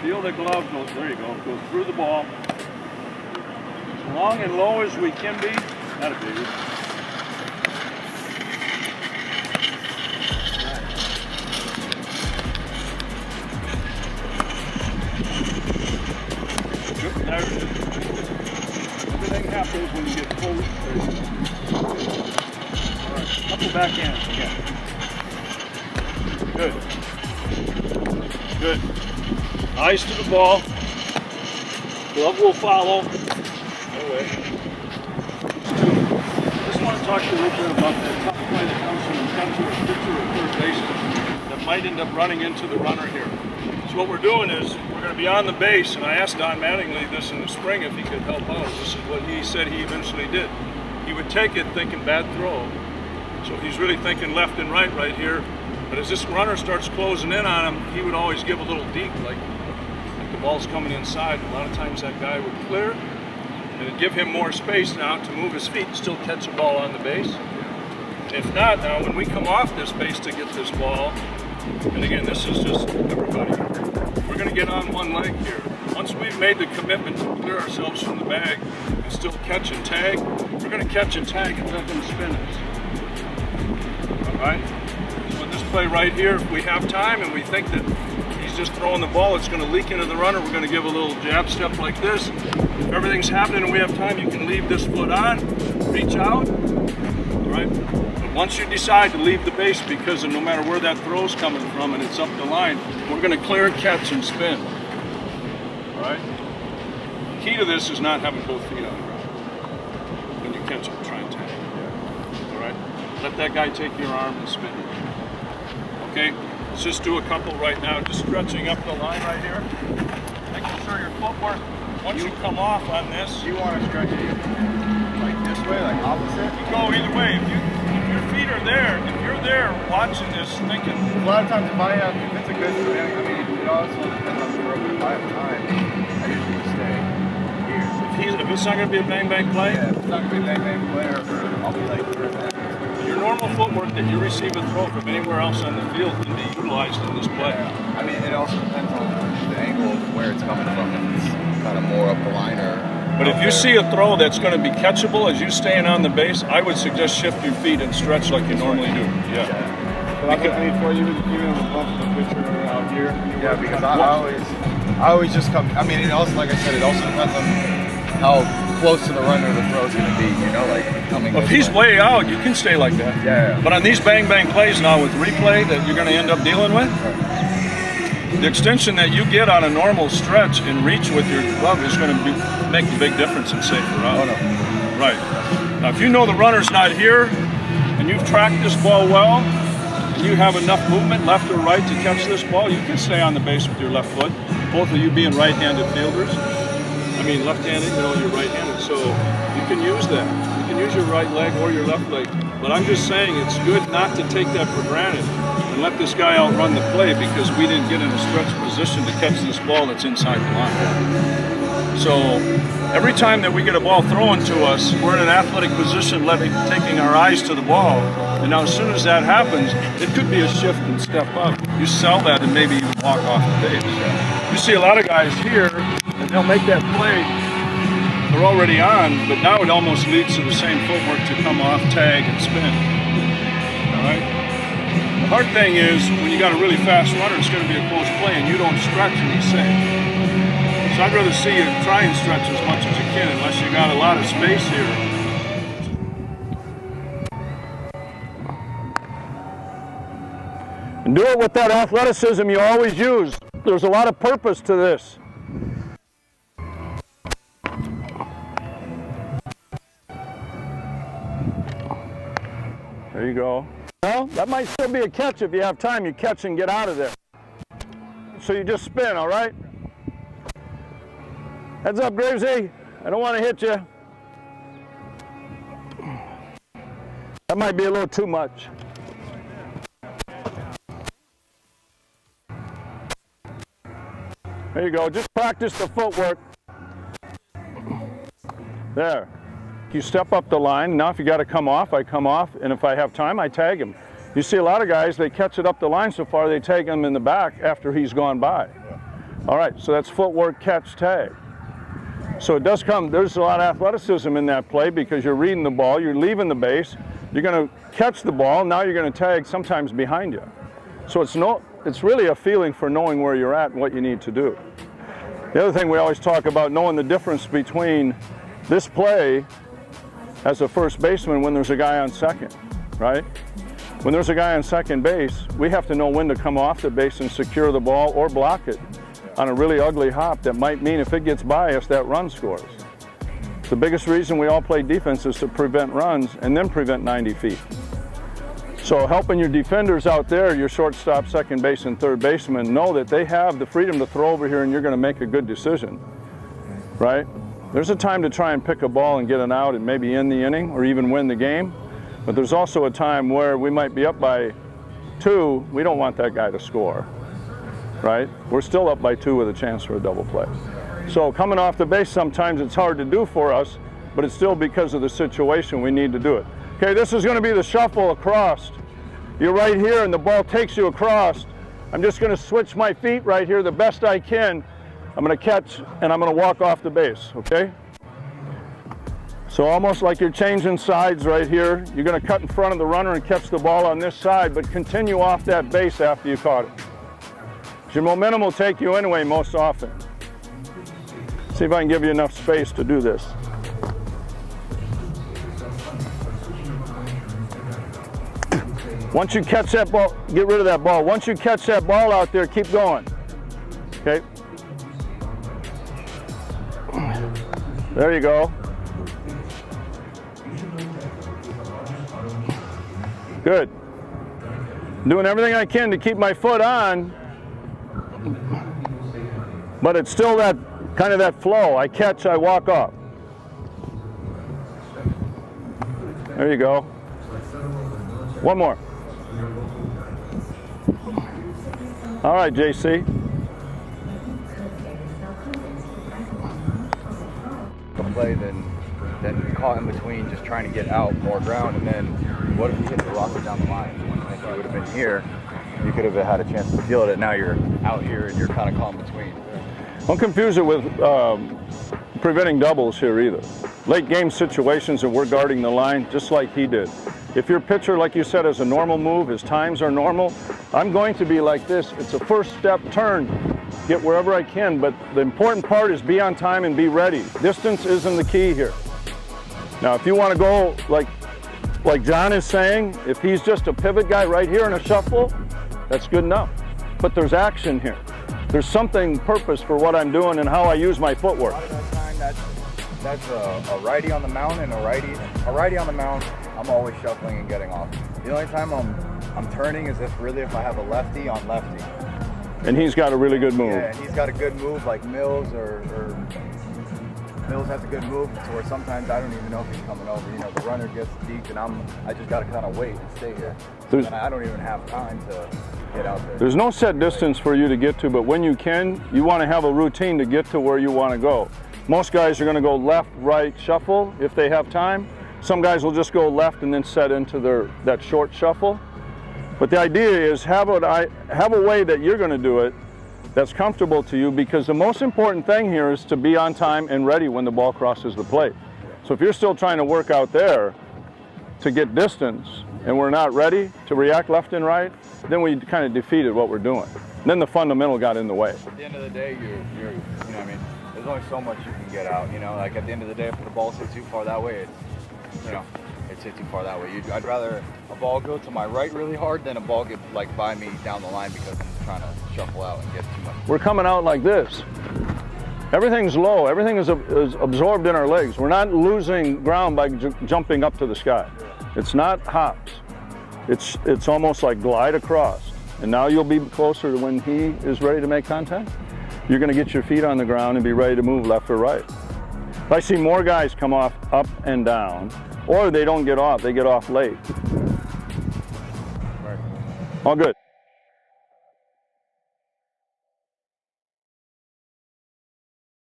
Feel the glove goes, there you go, goes through the ball. As long and low as we can be. Not a baby. Good, there it is. Everything happens when you get full. All right, couple backhands again. Good. Good. Eyes to the ball. Glove will follow. Away. I just want to talk to you a little bit about that tough play that comes from the catcher or pitcher or third baseman that might end up running into the runner here. So what we're doing is we're going to be on the base, and I asked Don Mattingly this in the spring if he could help out. This is what he said he eventually did. He would take it thinking bad throw. So he's really thinking left and right here. But as this runner starts closing in on him, he would always give a little deke, like the ball's coming inside. A lot of times that guy would clear, and it'd give him more space now to move his feet and still catch the ball on the base. If not, now when we come off this base to get this ball, and again, this is just everybody, we're going to get on one leg here. Once we've made the commitment to clear ourselves from the bag and still catch and tag, we're going to catch and tag and let them spin us. All right? So in this play right here, if we have time and we think that he's just throwing the ball, it's going to leak into the runner, we're going to give a little jab step like this. If everything's happening and we have time, you can leave this foot on, reach out, all right? But once you decide to leave the base, because no matter where that throw's coming from and it's up the line, we're going to clear, catch, and spin, all right? The key to this is not having both feet on the ground when you catch it, try and tag, all right? Let that guy take your arm and spin. Okay, let's just do a couple right now, just stretching up the line right here. Making sure your footwork, once you come off on this. You want to stretch it like this way, like opposite? You go either way. If your feet are there, if you're there watching this, thinking. A lot of times if it's a good swing, I mean, it also depends on the throw, but if I have time, I usually stay here. If it's not going to be a bang-bang play? Yeah, if it's not going to be a bang-bang play, I'll be like here. Your normal footwork that you receive a throw from anywhere else on the field can be utilized in this play. Yeah. I mean, it also depends on the angle of where it's coming from. If it's kind of more up the line or... But if you see a throw that's going to be catchable as you staying on the base, I would suggest shift your feet and stretch like you normally do. Yeah. But I'm looking for you even with the pitcher out here. Yeah, because I always just come... I mean, it also, like I said, it also depends on how close to the runner the throw's going to be, you know, like coming. Well, if he's way out, you can stay like that. Yeah. But on these bang-bang plays now with replay that you're going to end up dealing with, the extension that you get on a normal stretch and reach with your glove is going to make a big difference in safer route. Oh, no. Right. Now, if you know the runner's not here and you've tracked this ball well and you have enough movement left or right to catch this ball, you can stay on the base with your left foot, both of you being right-handed fielders. I mean, left-handed, you know, you're right-handed, so you can use that. You can use your right leg or your left leg. But I'm just saying it's good not to take that for granted and let this guy outrun the play because we didn't get in a stretch position to catch this ball that's inside the line. So every time that we get a ball thrown to us, we're in an athletic position taking our eyes to the ball. And now as soon as that happens, it could be a shift and step up. You sell that and maybe you walk off the base. You see a lot of guys here, and they'll make that play, they're already on, but now it almost leads to the same footwork to come off, tag, and spin. All right? The hard thing is, when you got a really fast runner, it's going to be a close play, and you don't stretch and he's safe. So I'd rather see you try and stretch as much as you can, unless you got a lot of space here. And do it with that athleticism you always use. There's a lot of purpose to this. There you go. Well, that might still be a catch if you have time. You catch and get out of there. So you just spin, all right? Heads up, Gravesy. I don't want to hit you. That might be a little too much. There you go. Just practice the footwork. There. you step up the line. Now if you got to come off, I come off, and if I have time, I tag him. You see a lot of guys, they catch it up the line so far, they tag him in the back after he's gone by. All right, so that's footwork, catch, tag. So it does come, there's a lot of athleticism in that play because you're reading the ball, you're leaving the base, you're going to catch the ball, now you're going to tag sometimes behind you. So it's really a feeling for knowing where you're at and what you need to do. The other thing we always talk about, knowing the difference between this play as a first baseman when there's a guy on second, right? When there's a guy on second base, we have to know when to come off the base and secure the ball or block it on a really ugly hop that might mean if it gets by us, that run scores. The biggest reason we all play defense is to prevent runs and then prevent 90 feet. So helping your defenders out there, your shortstop, second base, and third baseman, know that they have the freedom to throw over here and you're going to make a good decision, right? There's a time to try and pick a ball and get an out and maybe end the inning or even win the game. But there's also a time where we might be up by 2. We don't want that guy to score, right? We're still up by 2 with a chance for a double play. So coming off the base, sometimes it's hard to do for us, but it's still because of the situation we need to do it. Okay, this is going to be the shuffle across. You're right here and the ball takes you across. I'm just going to switch my feet right here the best I can. I'm going to catch and I'm going to walk off the base, okay? So almost like you're changing sides right here. You're going to cut in front of the runner and catch the ball on this side, but continue off that base after you caught it. Your momentum will take you anyway most often. See if I can give you enough space to do this. Once you catch that ball, get rid of that ball. Once you catch that ball out there, keep going. Okay? There you go. Good. Doing everything I can to keep my foot on, but it's still that kind of that flow. I catch, I walk off. There you go. One more. All right, JC. The play then caught in between, just trying to get out more ground, and then what if you hit the rocker down the line? If you would have been here, you could have had a chance to field it. Now you're out here and you're kind of caught in between. Don't confuse it with preventing doubles here either. Late game situations and we're guarding the line just like he did. If your pitcher, like you said, has a normal move, his times are normal, I'm going to be like this. It's a first step turn, get wherever I can, but the important part is be on time and be ready. Distance isn't the key here. Now, if you want to go like John is saying, if he's just a pivot guy right here in a shuffle, that's good enough. But there's action here. There's something purpose for what I'm doing and how I use my footwork. A lot of that time, that's a righty on the mound and a righty on the mound. I'm always shuffling and getting off. The only time I'm turning is if I have a lefty on lefty. And he's got a really good move. Yeah, and he's got a good move like Mills or Mills has a good move to where sometimes I don't even know if he's coming over. You know, the runner gets deep and I just got to kind of wait and stay here. And I don't even have time to get out there. There's no set distance for you to get to, but when you can, you want to have a routine to get to where you want to go. Most guys are going to go left, right, shuffle if they have time. Some guys will just go left and then set into that short shuffle. But the idea is have a way that you're going to do it that's comfortable to you, because the most important thing here is to be on time and ready when the ball crosses the plate. So if you're still trying to work out there to get distance and we're not ready to react left and right, then we kind of defeated what we're doing. Then the fundamental got in the way. At the end of the day, you know what I mean, there's only so much you can get out, you know, like at the end of the day, if the ball hits too far that way, it's hit too far that way. I'd rather a ball go to my right really hard than a ball get like by me down the line because I'm trying to shuffle out and get too much. We're coming out like this. Everything's low. Everything is absorbed in our legs. We're not losing ground by jumping up to the sky. It's not hops. It's almost like glide across. And now you'll be closer to when he is ready to make contact. You're going to get your feet on the ground and be ready to move left or right. If I see more guys come off up and down, or they don't get off, they get off late. All good.